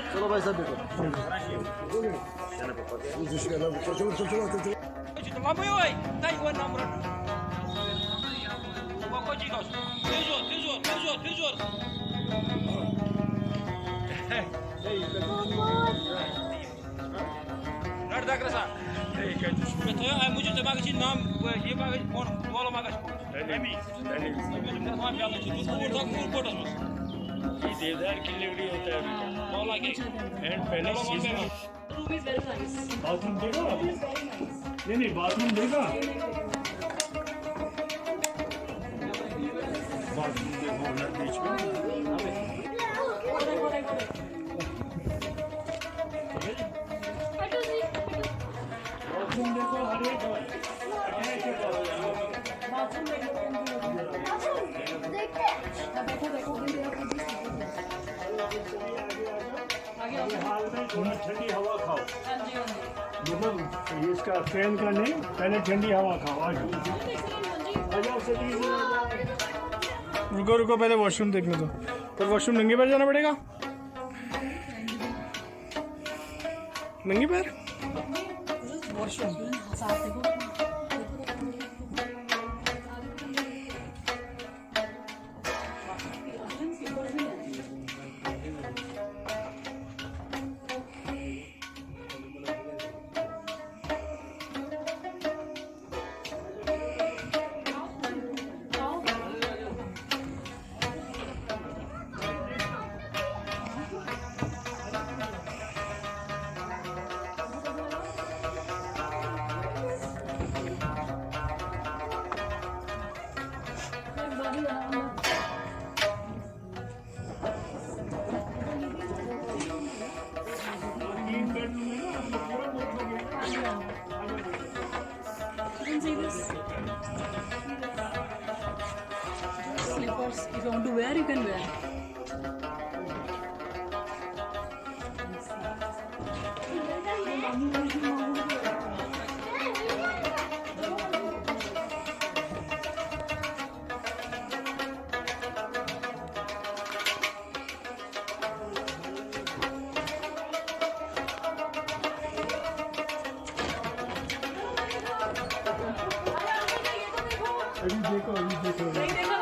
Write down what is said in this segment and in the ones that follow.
चलो भाई साहब देखो मुझे मागाशी नाम ये मागाशी फोन बोलो मागाशी देवदार की लिवड़ी होता है बोला के एंड पहले बाथरूम देखो नहीं बाथरूम देखा बाथरूम देखो बीच में बाथरूम देखो हर एक थोड़ा ठंडी हवा खाओ मतलब इसका फैन का नहीं पहले ठंडी हवा खाओ आ जाओ रुको रुको पहले वॉशरूम देख लो तो पर वॉशरूम नंगे पैर जाना पड़ेगा नंगे पैर वॉशरूम साफ देखो Slippers, if you want to wear, you can wear. अभी देखो नहीं देखा ना?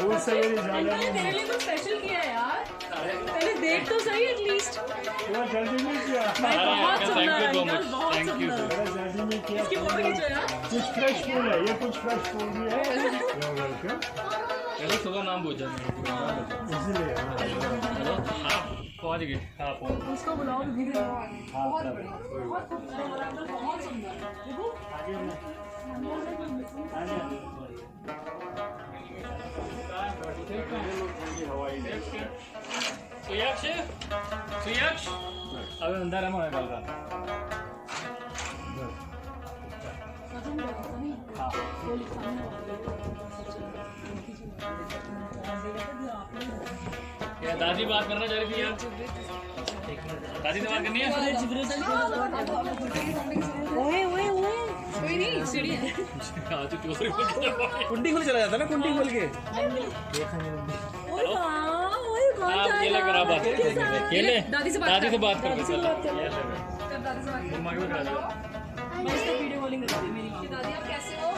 वो सवेरे मैंने तेरे लिए तो स्पेशल किया है यार पहले देख तो सही एटलीस्ट थोड़ा जल्दी नहीं किया बहुत सुंदर है अंकल बहुत सुंदर थोड़ा जल्दी नहीं किया इसकी फोटो खींचो यार कुछ फ्रेश फूल है ये कुछ फ्रेश फूल भी है हेलो सुबह नाम पूछा इसलिए हेलो हाँ पहुँच गए हाँ पहुँच उसको बुलाओ तो धीरे बहुत बढ़िया बहुत खूबसूरत अंकल बहुत सुंदर देखो सुयक्ष अभी अंदर है कल का क्या दादी बात करना चाह रही थी यार दादी से बात करनी है ओए ओए ओए कोई नहीं सीढ़ी है कुंडी खोल चला जाता ना कुंडी खोल के ओए वाह ओए कौन आप ये लग रहा बात अकेले दादी से बात कर दादी से बात कर दादी से बात कर मैं इसका वीडियो कॉलिंग करती हूं मेरी दादी आप कैसे हो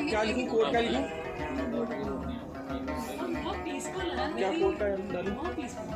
क्या लिखूं कोड क्या लिखूं बहुत पीसफुल है क्या कोड का बहुत peaceful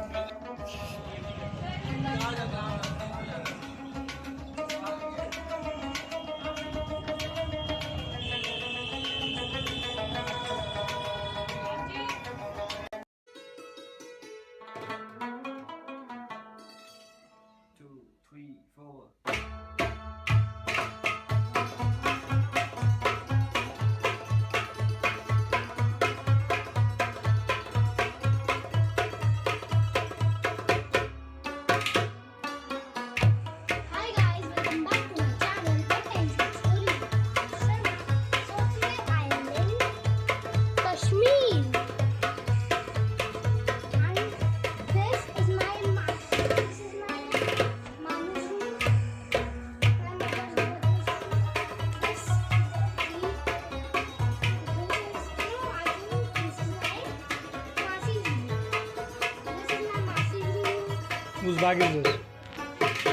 Whose bag is this?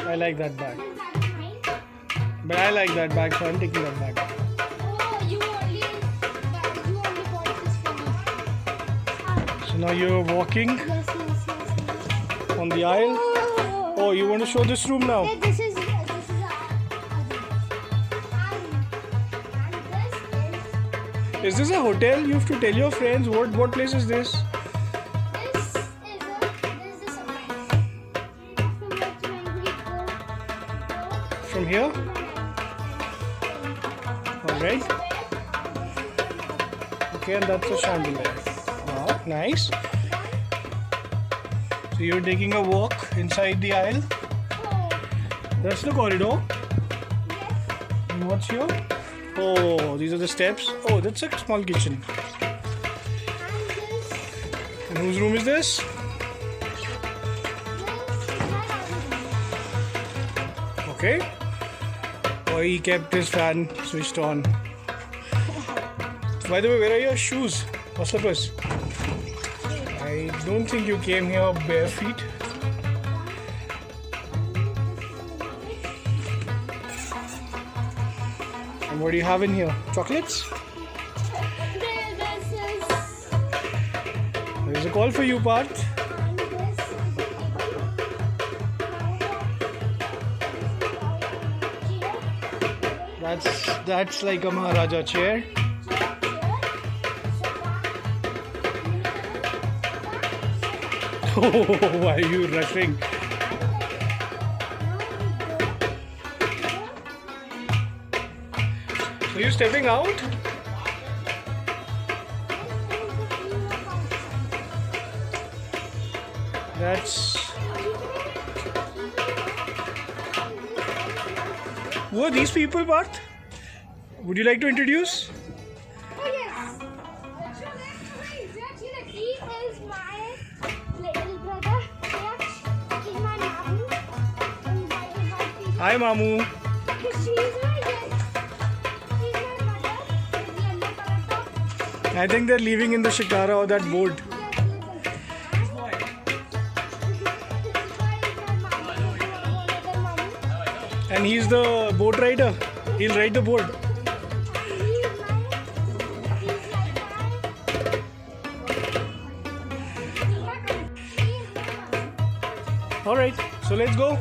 I like that bag. Is that mine? But I like that bag, so I'm taking that bag. Oh, you only bought this for me. So now you're walking Yes, yes, yes, yes. on the aisle. Oh, you want to show this room now? Yeah, this is our and this Is this a hotel? You have to tell your friends what place is this? is a surprise. From From here to when we go. here? Alright. Okay, and that's a chandelier. Wow, nice. So you're taking a walk inside the aisle. Oh, That's the corridor. yes. And what's here? Oh, these are the steps. Oh, that's a small kitchen. And this And whose room is this? is my room. Okay. Oh, he kept his fan switched on. By the way, where are your shoes or slippers? I don't think you came here bare feet. And what do you have in here? Chocolates? This is There's a call for you, Parth. and this. That's like a Maharaja chair. Oh, why are you rushing? Are you stepping out? That's. Who are these people, Parth? Would you like to introduce? Oh yes. He is my little brother. He's my Nabu. And my people. Hi, Mamu. She's my He's my mother. The yellow color top. I think they're leaving in the Shikara or that boat. And he's the boat rider. He'll ride the boat. Alright, so let's go.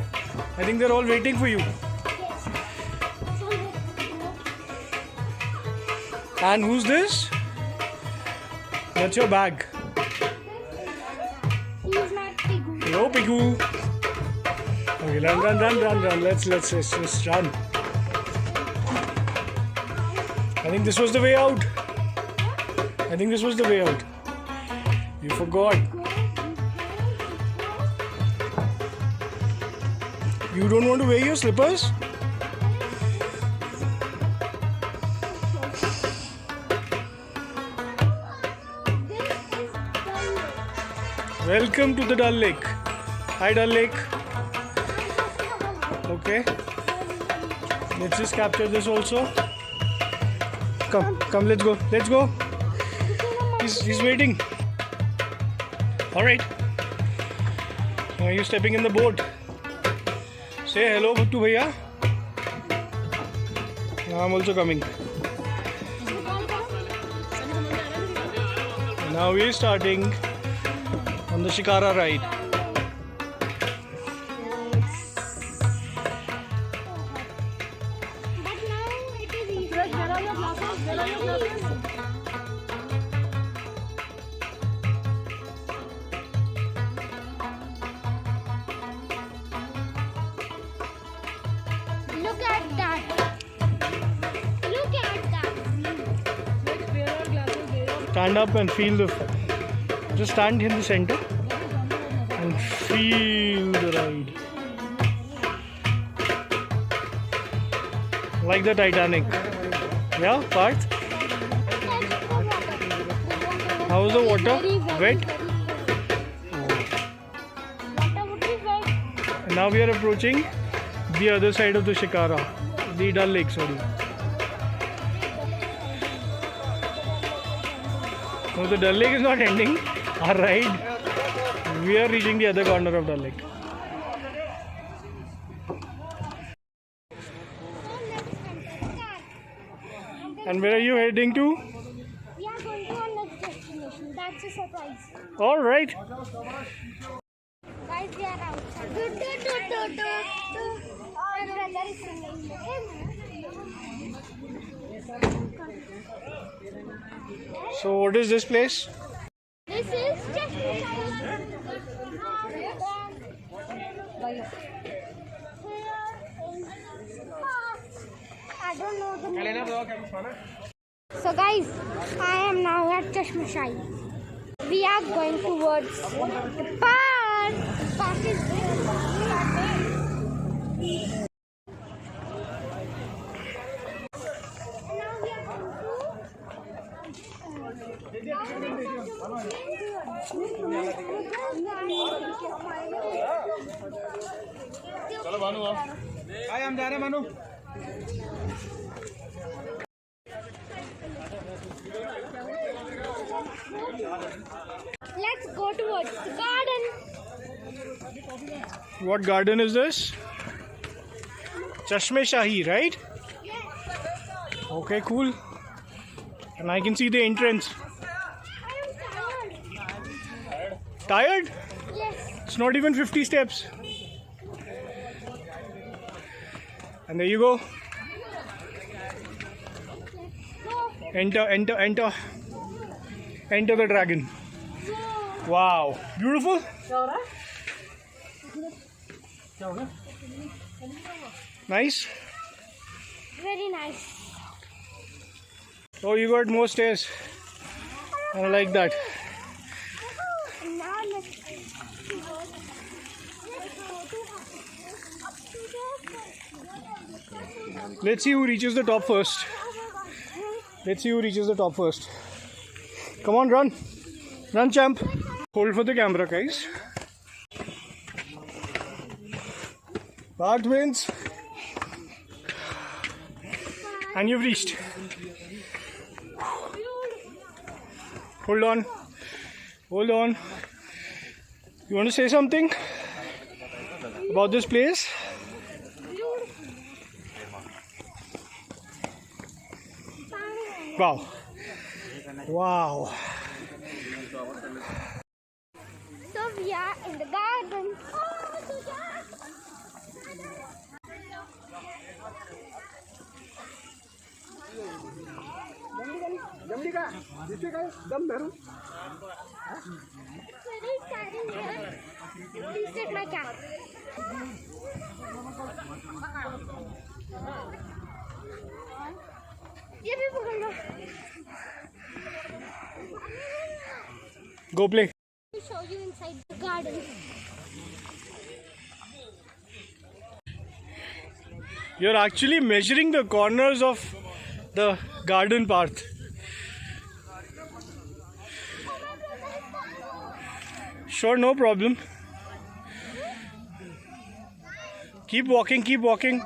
I think they're all waiting for you. And who's this? That's your bag. He's my Pigu. Hello, Pigu. Okay, run. Let's run. I think this was the way out. You forgot. You don't want to wear your slippers? Welcome to the Dal Lake. Hi, Dal Lake. Okay. Let's just capture this also. Come, let's go. He's waiting. Alright. Now you're stepping in the boat. Say hello to Bhaiya. I'm also coming. Now we're starting on the Shikara ride. But now it is easy. Where are your glasses? Look at that. Stand up and feel the. Just stand in the center and feel the ride. Like the Titanic. Yeah, Parth? How is the water? Wet? Water would be wet. And now we are approaching the other side of the Shikara. The Dal Lake, sorry. No, the Dal Lake is not ending. Our ride, we are reaching the other corner of Dal Lake. And where are you heading to? We are going to our next destination. That's a surprise. All right. Guys, we are outside. My brother is singing. So what is this place? This is just I don't know the name. So guys, I am now at Chashmashai. We are going towards the park. The park is now we are going to हम जा रहे हैं मानू. Let's go towards the garden. What garden is this? Chashme Shahi, right? Okay, cool. And I can see the entrance. I am tired. Tired? Yes. It's not even 50 steps. And there you go. Go. Enter the dragon. Wow. Beautiful. Nice. Very nice. Oh, you got more stairs. I like that. And now let's go Let's see who reaches the top first. Let's see who reaches the top first. Come on, run. Run, champ. Hold for the camera, guys. Bart wins. And you've reached. Hold on. Hold on. You want to say something about this place? Wow. Wow. So we are in the garden. जमली का दिसते काय दम धरून. Very exciting here. Please take my cap. ये भी पकड़ लो. Go play. To show you inside the garden. You're actually measuring the corners of the garden path. Sure, no problem. Keep walking, keep walking.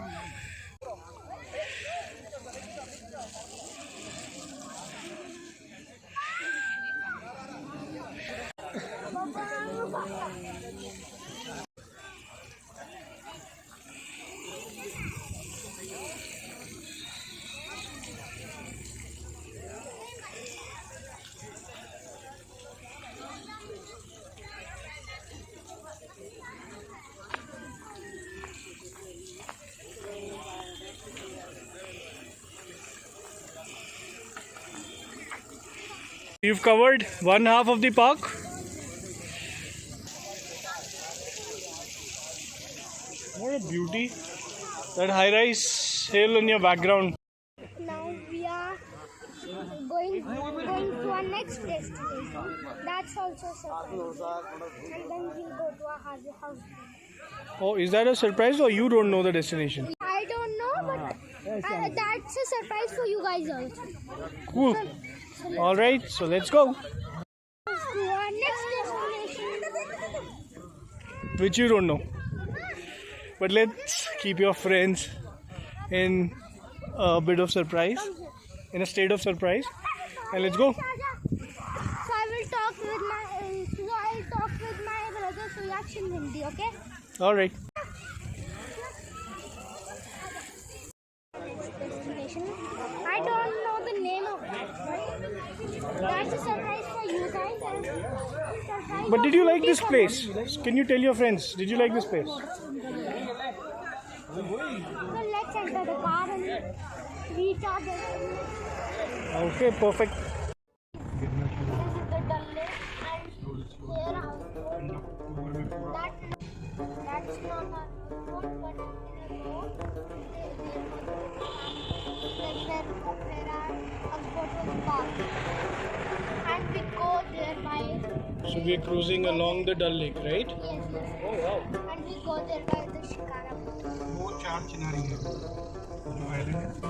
You've covered one half of the park. What a beauty. That high-rise hill in your background. Now we are going to our next destination. That's also surprise. And then we'll go to our house. Oh, is that a surprise or you don't know the destination? I don't know, but that's a surprise for you guys also. Cool. Alright, so let's go. To our next destination. Which you don't know. But let's keep your friends in a bit of surprise, in a state of surprise. And let's go. So I will talk with my brother Suyaksh in Hindi, okay? Alright. Destination. I don't know the That's a surprise for you guys and surprise. But did you like this place? Can you tell your friends? Did you like this place? So let's enter the car and reach our destination. Okay, perfect. This is the Dal Lake and here are that's not a road but in a road there are a photo park and we go there by So we are cruising along the Dal Lake, right? yes. Oh wow. And we go there by the Shikara. वो 4 चिनारी है जो island है वो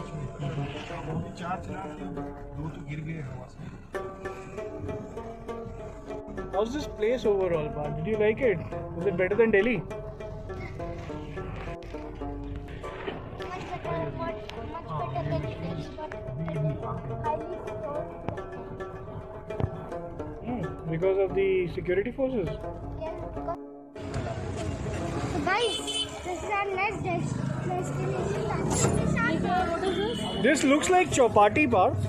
भी 4 चिनार थे 2 तो गिर गए हवा से How's this place overall, Parth? Did you like it? Is it better than Delhi? Much better than Delhi, but highly secured. Because of the security forces? Yes, so guys, this is our next destination. What is this? This looks like Chowpatty, Parth.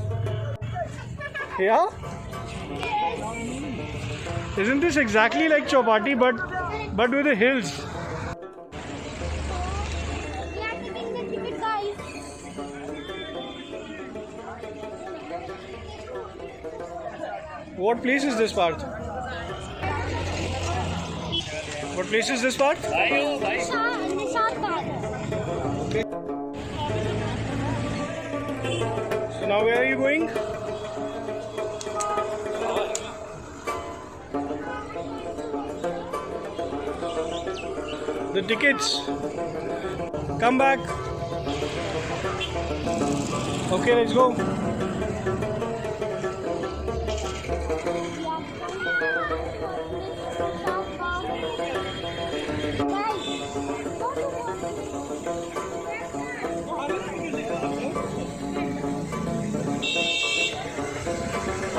Yeah? Isn't this exactly like Chowpatty but with the hills? We are taking the ticket, guys. What place is this, Parth? What place is this, Parth? Nishad Park. So now where are you going? The tickets. Come back. Okay, let's go.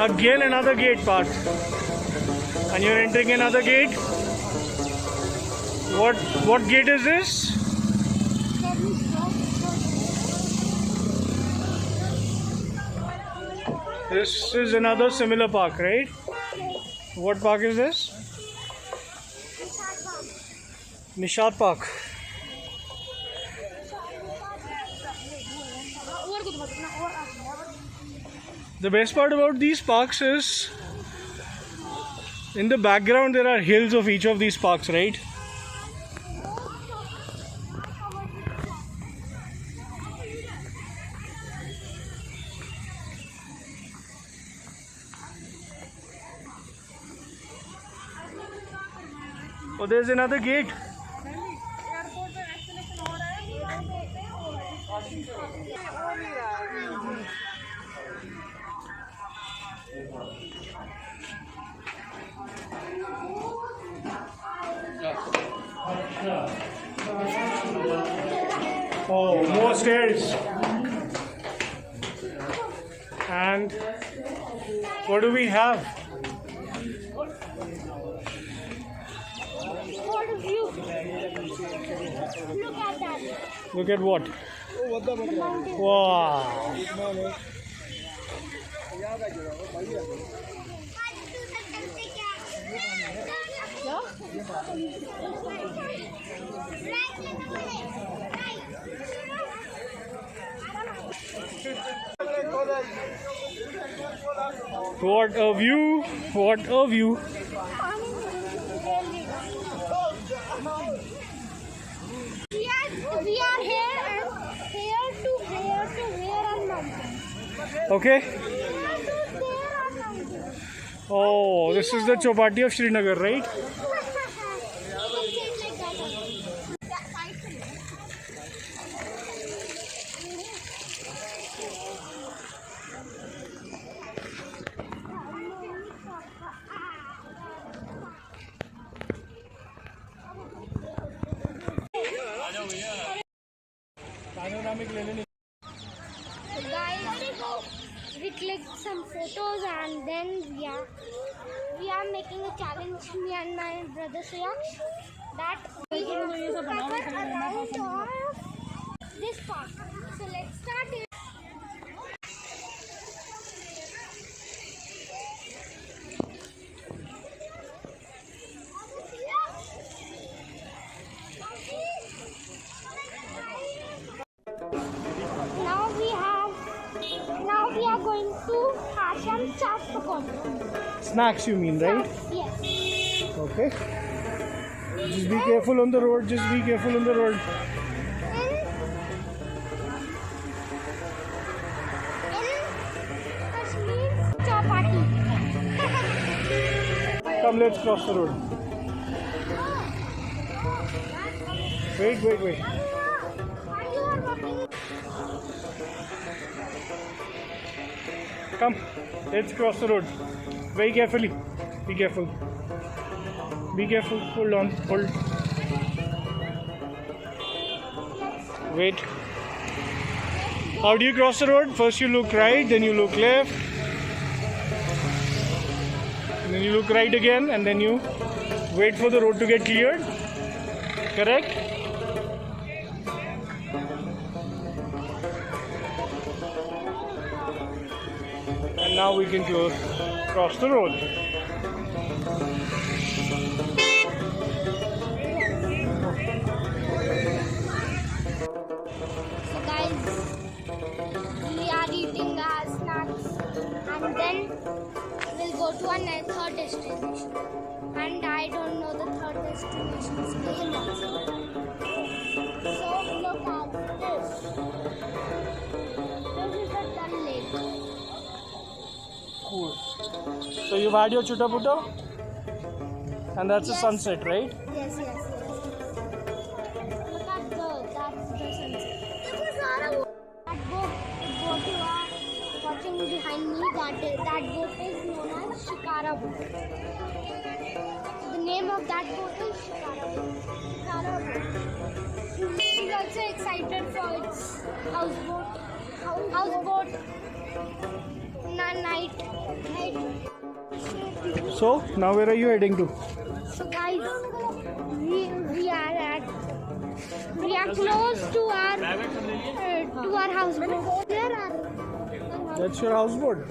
Again another gate, Parth. And you're entering another gate. What gate is this? This is another similar park, right? What park is this? Nishad Park. The best part about these parks is in the background there are hills of each of these parks, right? Oh, there's another gate. Oh, more stairs. And what do we have? What a view. Look at that. Look at what? The mountain. Wow. What a view! What a view! We are here and here on mountain. Okay. Here to there on mountain. Oh, this is the Chowpatty of Srinagar, right? So guys, we clicked some photos and then we are making a challenge, me and my brother Suyash, that we have to cover around all of this park. So let's start it. chaat pakon. Snacks, you mean, right? Yes. Okay. Just be careful on the road. Just be careful on the road. In Kashmir, chapati. Come, let's cross the road. Wait. While you are walking, Come, let's cross the road. Very carefully. Be careful. Be careful. Hold on. Hold. Wait. How do you cross the road? First you look right, then you look left. And then you look right again, and then you wait for the road to get cleared. Correct? And now we can cross the road. so guys, we are eating our snacks and then we'll go to our third destination. And I don't know the third destination's name also. So look at this. This is a Dal Lake. Cool. So you've had your chuta puta? And that's a Yes. sunset, right? Yes. Look at that's the sunset. That boat you are watching behind me, that boat is known as Shikara boat. The name of that boat is Shikara boat. She's also excited for its houseboat. Night. So now where are you heading to? So guys, we are close to our houseboat. There are That's your houseboat.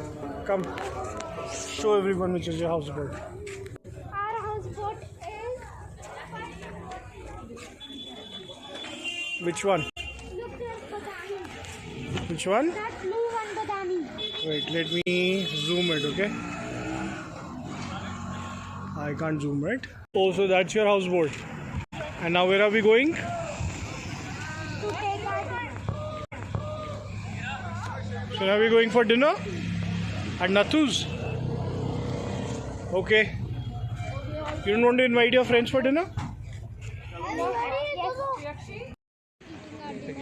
Come, show everyone which is your houseboat. our houseboat Which one? is look at Badami. Which one? That blue one Badami. Wait, let me zoom it, okay? I can't zoom, right? Oh, so that's your houseboat. And now where are we going? To take our So now we're going for dinner at Nathu's. Okay. You don't want to invite your friends for dinner? We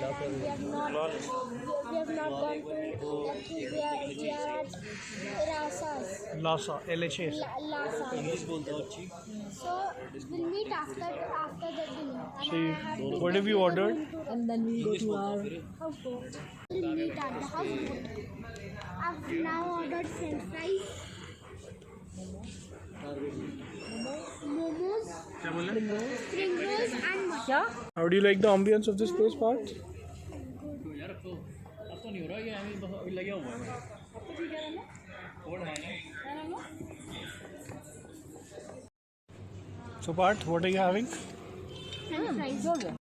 have not gone to we are at Rasas. Lhasa, LHS. Lhasa. So we'll meet after the dinner. So what have you ordered? And then we go to our Houseboat. We'll meet at the houseboat. I've now ordered French fries, momos, spring rolls, and क्या? How do you like the ambience of this place, Parth? So Parth, what are you having? French fries.